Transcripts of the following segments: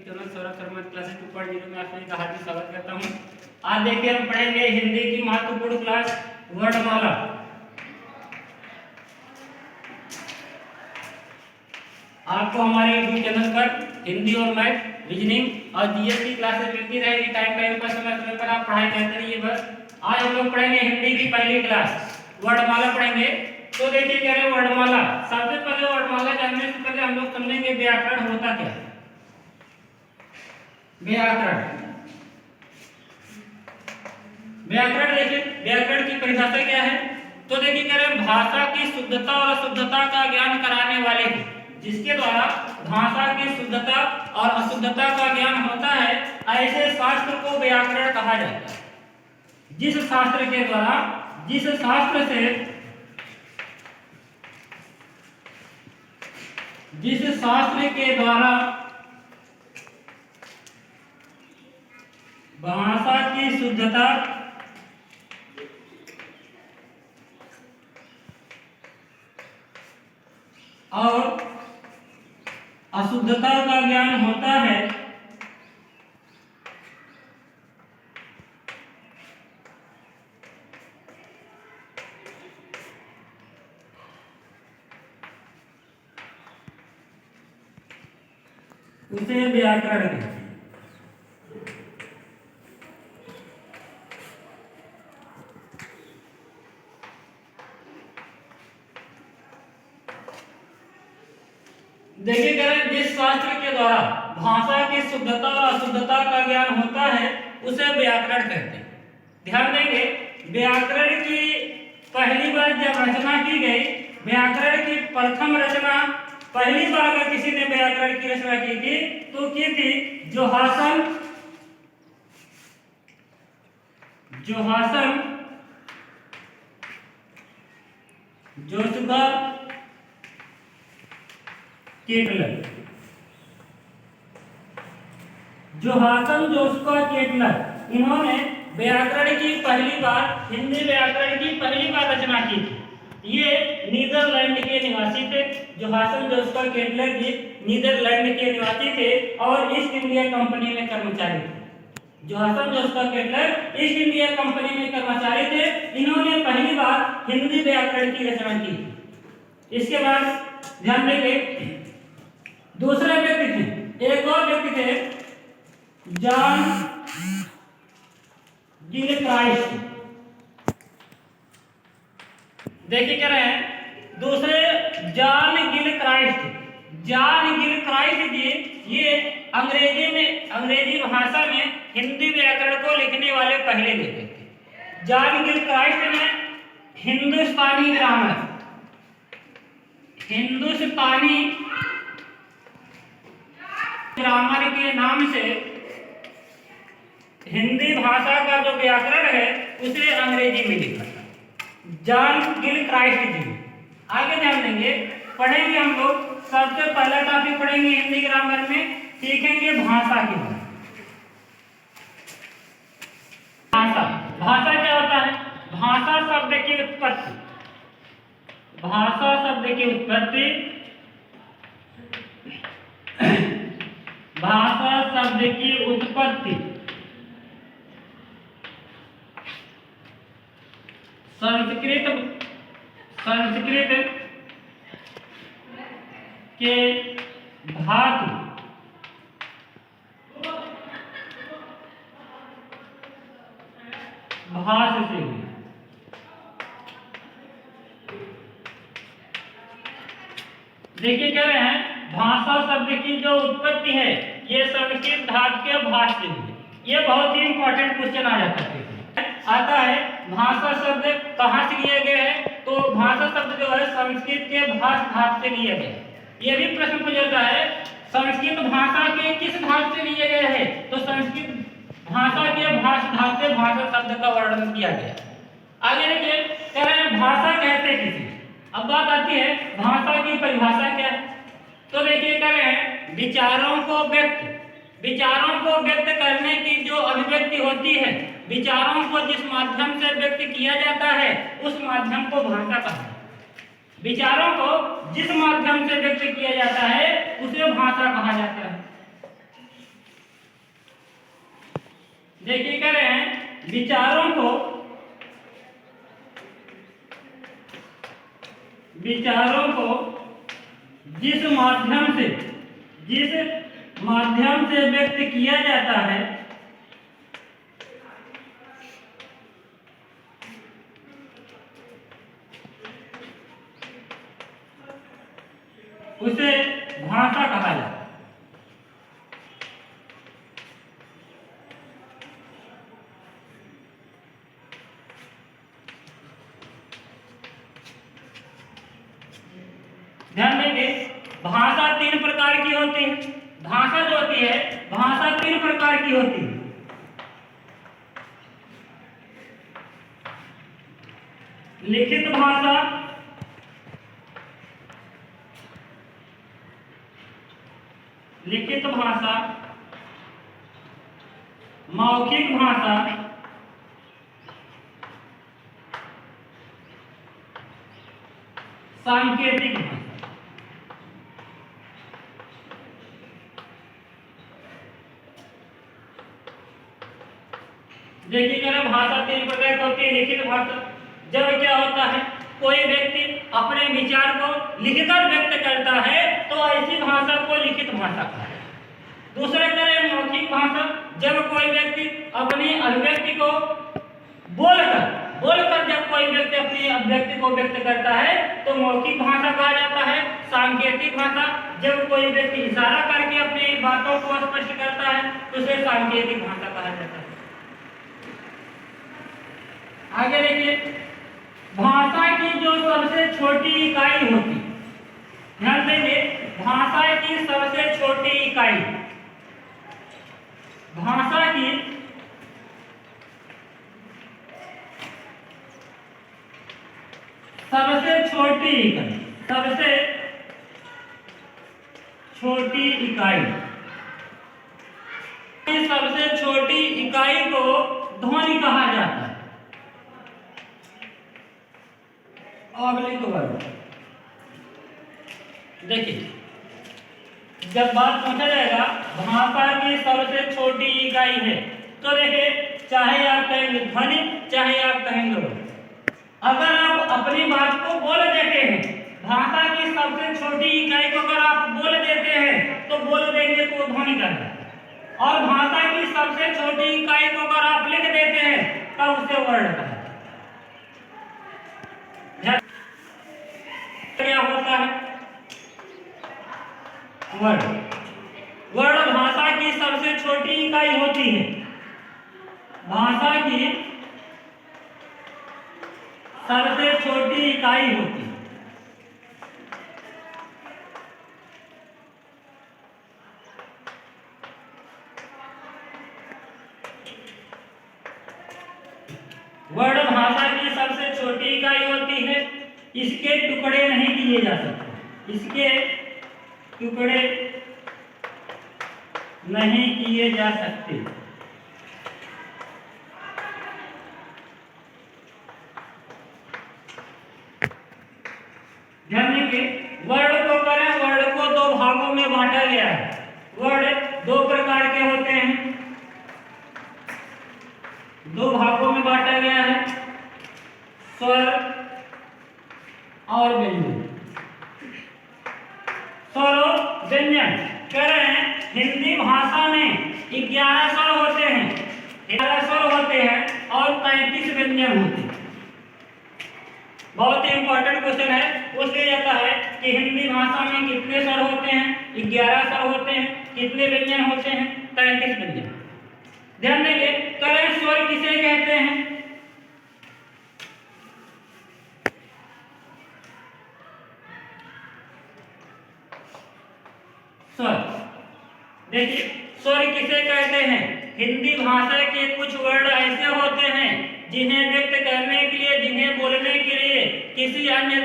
Classes 2.0 में आप सभी का हार्दिक स्वागत करता हूं। आज देखिए हम पढ़ेंगे हिंदी की महत्वपूर्ण क्लास वर्णमाला। आपको हमारे YouTube चैनल पर हिंदी और मैथ, रीजनिंग और जीएस की क्लासेस मिलती रहेगी। टाइम पर समय पर आप पढ़ाई करते रहिए। बस आज हम लोग पढ़ेंगे हिंदी की पहली क्लास वर्णमाला पढ़ेंगे। तो देखिए क्या है वर्णमाला। सबसे पहले वर्णमाला जानने से पहले हम लोग समझेंगे व्याकरण होता क्या है। व्याकरण देखिए व्याकरण की परिभाषा क्या है। तो देखिए कह रहे हैं भाषा की शुद्धता और अशुद्धता का ज्ञान कराने वाले जिसके द्वारा भाषा की शुद्धता और अशुद्धता का ज्ञान होता है, ऐसे शास्त्र को व्याकरण कहा जाता है। जिस शास्त्र के द्वारा जिस शास्त्र के द्वारा भाषा की शुद्धता और अशुद्धता का ज्ञान होता है, उसे व्याकरण कहते हैं। देखिए करें जिस शास्त्र के द्वारा भाषा की शुद्धता और अशुद्धता का ज्ञान होता है उसे व्याकरण कहते हैं। ध्यान देंगे व्याकरण की पहली बार जब रचना की गई, व्याकरण की प्रथम रचना पहली बार अगर किसी ने व्याकरण की रचना की थी तो की थी जोहासन जोशुका केटलर। जोहासन जोशुका केटलर इन्होंने व्याकरण की पहली बार हिंदी व्याकरण की पहली बार रचना की थी। ये नीदरलैंड के निवासी थे। जोहासन जोशुका केटलर जी नीदरलैंड के निवासी थे और ईस्ट इंडिया कंपनी में कर्मचारी थे। जोहासन जोशुका केटलर ईस्ट इंडिया कंपनी में कर्मचारी थे। इन्होंने पहली बार हिंदी व्याकरण की रचना की थी। इसके बाद ध्यान देंगे दूसरे व्यक्ति थे, एक और व्यक्ति थे जॉन गिलक्राइस्ट। देखिए कह रहे हैं दूसरे जॉन गिलक्राइस्ट जी ये अंग्रेजी भाषा में हिंदी व्याकरण को लिखने वाले पहले व्यक्ति थे। जॉन गिलक्राइस्ट ने हिंदुस्तानी ग्रामर के नाम से हिंदी भाषा का जो व्याकरण है उसे अंग्रेजी में लिखा था जॉन गिलक्राइस्ट जी। आगे ध्यान देंगे पढ़ेंगे हम लोग सबसे पहला टॉपिक पढ़ेंगे हिंदी ग्रामर में, सीखेंगे भाषा की भाषा क्या होता है। भाषा शब्द की उत्पत्ति संस्कृत के धातु भाष से हुई। देखिए कह रहे हैं भाषा शब्द की जो उत्पत्ति है ये संस्कृत धातु के भाष से हुई। ये बहुत ही इंपॉर्टेंट क्वेश्चन आ जाता है आता है भाषा शब्द कहाँ से लिए गए हैं। तो भाषा शब्द जो है संस्कृत के भाष धातु से लिए गए। ये भी प्रश्न पूछा जाता है संस्कृत भाषा के किस धातु से लिए गए हैं। तो संस्कृत भाषा के भाष धातु से भाषा शब्द का वर्णन किया गया। आगे देखिए कह रहे हैं भाषा कहते किसे। अब बात आती है भाषा की परिभाषा क्या है। तो देखिए कह रहे हैं विचारों को व्यक्त करने की जो अभिव्यक्ति होती है, विचारों को जिस माध्यम से व्यक्त किया जाता है उस माध्यम को भाषा कहते हैं। विचारों को जिस माध्यम से व्यक्त किया जाता है उसे भाषा कहा जाता है। देखिए कह रहे हैं विचारों को जिस माध्यम से व्यक्त किया जाता है उसे भाषा कहा जाता है। ध्यान देंगे, भाषा तीन प्रकार की होती है। भाषा जो होती है, भाषा तीन प्रकार की होती है। लिखित भाषा, मौखिक भाषा, सांकेतिक भाषा। देखिए क्या भाषा तीन प्रकार की होती है। लिखित भाषा, जब क्या होता है कोई व्यक्ति अपने विचार को लिखकर व्यक्त करता है तो ऐसी भाषा को लिखित भाषा कहते हैं। दूसरे तरह मौखिक भाषा, जब कोई व्यक्ति अपनी अभिव्यक्ति को बोलकर जब कोई व्यक्ति अपनी अभिव्यक्ति को व्यक्त करता है तो मौखिक भाषा कहा जाता है। सांकेतिक भाषा, जब कोई व्यक्ति इशारा करके अपनी बातों को स्पष्ट करता है तो उसे सांकेतिक भाषा कहा जाता है। आगे देखिए, भाषा की जो सबसे छोटी इकाई होती, ध्यान देंगे, भाषा की सबसे छोटी इकाई, भाषा की सबसे छोटी इकाई, सबसे छोटी इकाई, सबसे छोटी इकाई को ध्वनि कहा जाता है। अगले को वर्ड, देखिए जब बात पूछा जाएगा भाषा की सबसे छोटी इकाई है तो देखिए, चाहे आप कहेंगे ध्वनि, चाहे आप कहेंगे वर्ड, अगर आप अपनी बात को बोल देते हैं, भाषा की सबसे छोटी इकाई को अगर आप बोल देते हैं तो बोल देंगे तो ध्वनि करना है, और भाषा की सबसे छोटी इकाई को अगर आप लिख देते हैं तब उसे वर्ड कहते हैं। क्या होता है वर्ड? वर्ड भाषा की सबसे छोटी इकाई होती है। भाषा की सबसे छोटी इकाई होती है। वर्ड भाषा की सबसे छोटी इकाई होती है। इसके टुकड़े नहीं किए जा सकते, इसके टुकड़े नहीं किए जा सकते। ध्यान देंगे, वर्ड को करें, वर्ड को दो भागों में बांटा गया है। वर्ड दो प्रकार के होते हैं, दो भागों में बांटा गया है, स्वर और व्यंजन। स्वर और व्यंजन कह रहे हैं, हिंदी भाषा में 11 स्वर होते हैं, 11 स्वर होते हैं और 35 व्यंजन होते हैं। बहुत ही इंपॉर्टेंट क्वेश्चन है, पूछा जाता है कि हिंदी भाषा में कितने स्वर होते हैं? 11 स्वर होते हैं। कितने व्यंजन होते हैं? 35 व्यंजन। ध्यान देंगे, करें स्वर किसे कहते हैं? स्वर, देखिए स्वर किसे कहते हैं? हिंदी भाषा के कुछ वर्ड ऐसे होते हैं जिन्हें व्यक्त करने के लिए, जिन्हें बोलने के लिए किसी अन्य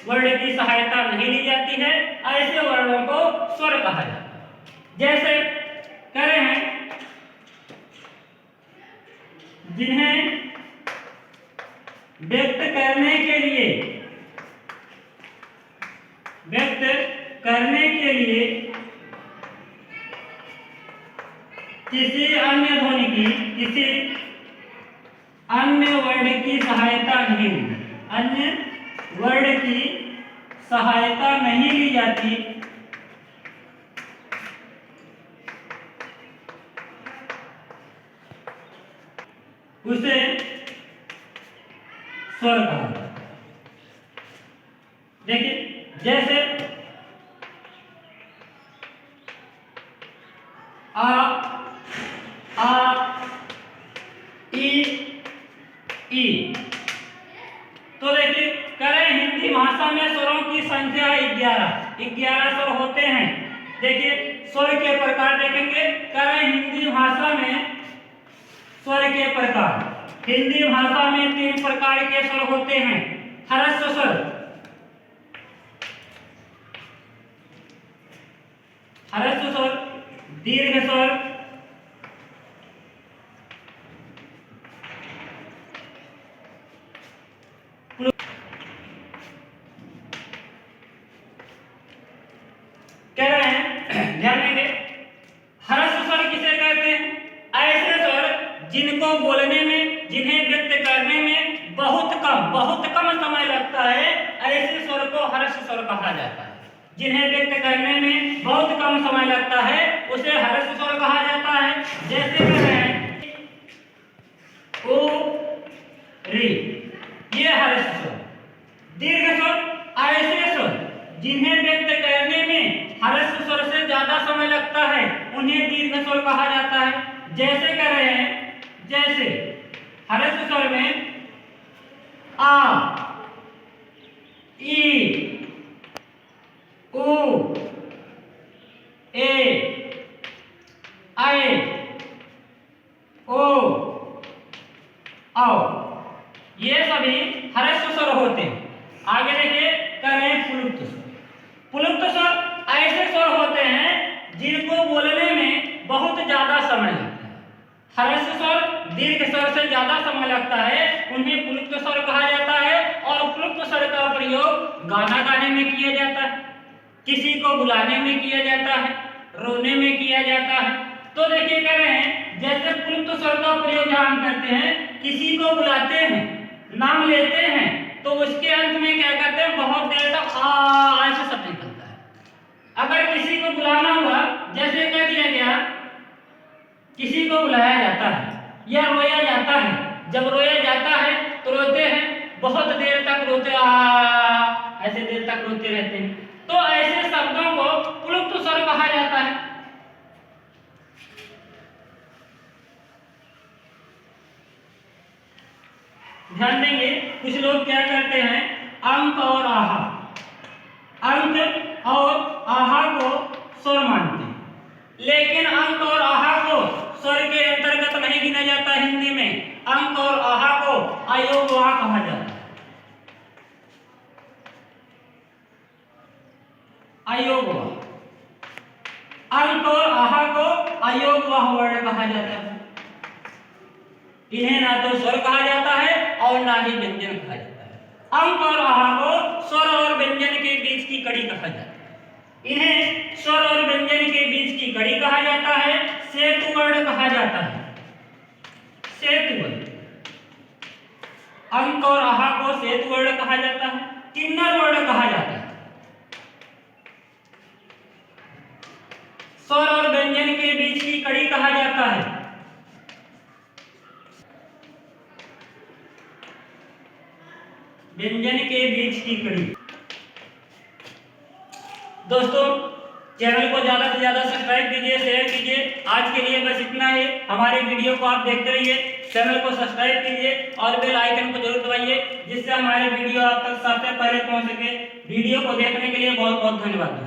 वर्ड की सहायता नहीं ली जाती है, ऐसे वर्णों को स्वर कहा जाता है। जैसे कह रहे हैं, जिन्हें व्यक्त करने के लिए, व्यक्त करने के लिए किसी अन्य ध्वनि की, किसी अन्य वर्ड की सहायता नहीं, अन्य वर्ड की सहायता नहीं ली जाती, उसे स्वर कहा जाता है। देखिए जैसे आ ई, तो देखिए करें हिंदी भाषा में स्वरों की संख्या 11 स्वर होते हैं। देखिए स्वर के प्रकार देखेंगे, करें हिंदी भाषा में स्वर के प्रकार। हिंदी भाषा में 3 प्रकार के स्वर होते हैं। ह्रस्व स्वर, ह्रस्व स्वर, दीर्घ स्वर, कह रहे हैं, ध्यान देंगे। ह्रस्व स्वर किसे कहते हैं? ऐसे स्वर जिनको बोलने में, जिन्हें व्यक्त करने में बहुत कम समय लगता है, ऐसे स्वर को ह्रस्व स्वर कहा जाता है। जिन्हें व्यक्त करने में बहुत कम समय लगता है उसे ह्रस्व स्वर कहा जाता है। जैसे कह रहे हैं ओ री, ये ह्रस्व स्वर। दीर्घ स्वर, ऐसे स्वर जिन्हें व्यक्त करने में ह्रस्व स्वर से ज्यादा समय लगता है उन्हें दीर्घ स्वर कहा जाता है। जैसे कह रहे हैं, जैसे ह्रस्व स्वर में आ, ई, उ, ए, ऐ, ओ, औ, ये सभी ह्रस्व स्वर होते हैं। आगे देखिए कर रहे हैं प्लुप्त स्वर। प्लुप्त स्वर ऐसे स्वर होते हैं जिनको बोलने में बहुत ज्यादा समय लगता है। ह्रस्व स्वर दीर्घ स्वर से ज्यादा समय लगता है, उन्हें प्लुप्त स्वर कहा जाता है। और प्लुप्त स्वर का प्रयोग गाना गाने में किया जाता है, किसी को बुलाने में किया जाता है, रोने में किया जाता है। तो देखिए कह रहे हैं, जैसे प्लुप्त स्वर का प्रयोग हम करते हैं, किसी को बुलाते हैं, नाम लेते हैं, तो उसके अंत में क्या करते हैं, बहुत देर तक ऐसे शब्द निकलता है। अगर किसी को बुलाना हुआ, जैसे कह दिया गया किसी को बुलाया जाता है या रोया जाता है। जब रोया जाता है तो रोते हैं, बहुत देर तक रोते, ऐसे देर तक रोते रहते हैं। तो ऐसे शब्दों को प्लुप्त स्वर कहा जाता है। ध्यान देंगे, कुछ लोग क्या करते हैं, अंक और आहा, अंक और आहा को स्वर मानते हैं, लेकिन अंक और आहा को स्वर के अंतर्गत नहीं गिना जाता। हिंदी में अंक और आहा को अयोगवा कहा जाता है। अयोगवा, अंक और आहा को अयोगवा वर्ण कहा जाता है। इन्हें ना तो स्वर कहा जाता है और ना ही व्यंजन कहा जाता है। अंक और आहा को स्वर और व्यंजन के बीच की कड़ी कहा जाता है। इन्हें स्वर और व्यंजन के बीच की कड़ी कहा जाता है, सेतु वर्ण कहा जाता है। सेतु वर्ण, अंक और आहा को सेतु वर्ण कहा जाता है, किन्नर वर्ण कहा जाता है। स्वर और व्यंजन के बीच की कड़ी कहा जाता है। व्यंजन के बीच की कड़ी। दोस्तों चैनल को ज्यादा से ज्यादा सब्सक्राइब कीजिए, शेयर कीजिए। आज के लिए बस इतना ही। हमारे वीडियो को आप देखते रहिए, चैनल को सब्सक्राइब कीजिए और बेल आइकन को जरूर दबाइए, जिससे हमारे वीडियो आप तक सबसे पहले पहुंच सके। वीडियो को देखने के लिए बहुत बहुत धन्यवाद।